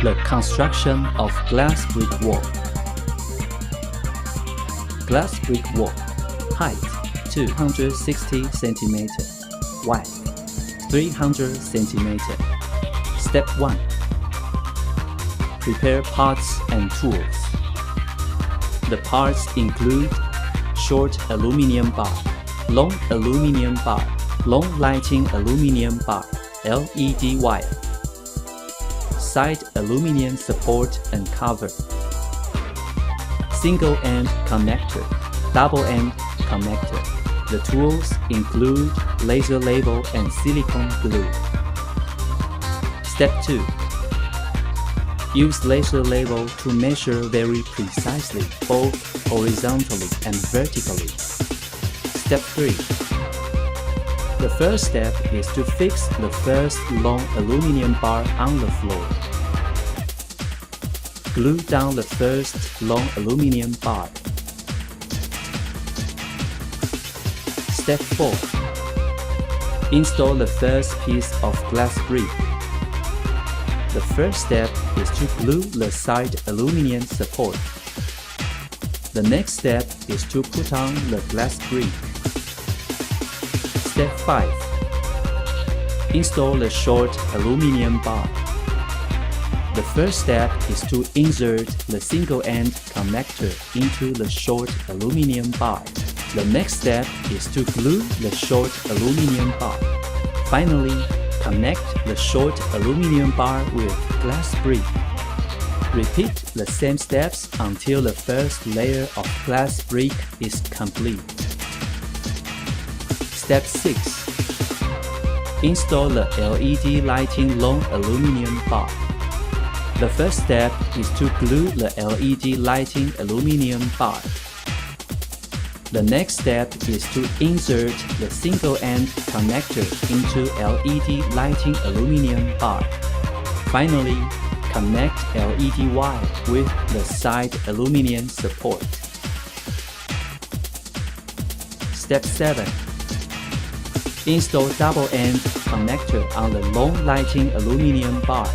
The construction of glass brick wall. Glass brick wall. Height 260 cm. Width 300 cm. Step 1. Prepare parts and tools. The parts include short aluminum bar, long aluminum bar, long lighting aluminum bar, LED wire, side aluminum support and cover, single end connector, double end connector. The tools include laser label and silicone glue. Step 2. Use laser label to measure very precisely both horizontally and vertically. Step 3. The first step is to fix the first long aluminum bar on the floor. Glue down the first long aluminum bar. Step 4. Install the first piece of glass brick. The first step is to glue the side aluminum support. The next step is to put on the glass brick. Step 5. Install the short aluminum bar. The first step is to insert the single end connector into the short aluminum bar. The next step is to glue the short aluminum bar. Finally, connect the short aluminum bar with glass brick. Repeat the same steps until the first layer of glass brick is complete. Step 6. Install the LED lighting long aluminum bar. The first step is to glue the LED lighting aluminum bar. The next step is to insert the single end connector into LED lighting aluminum bar. Finally, connect LED wire with the side aluminum support. Step 7. Install double end connector on the long lighting aluminum bar.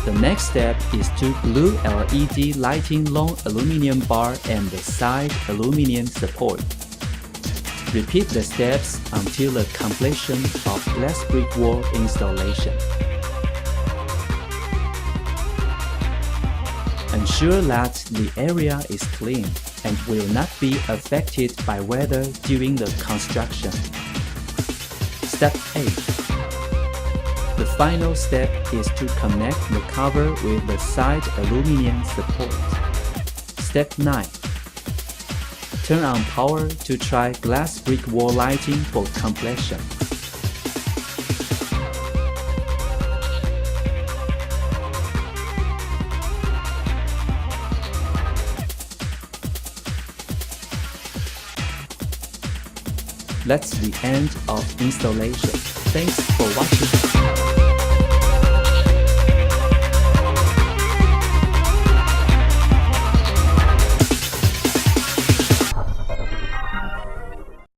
The next step is to glue LED lighting long aluminum bar and the side aluminum support. Repeat the steps until the completion of glass brick wall installation. Ensure that the area is clean and will not be affected by weather during the construction. Step 8. The final step is to connect the cover with the side aluminum support. Step 9. Turn on power to try glass brick wall lighting for completion. That's the end of installation. Thanks for watching.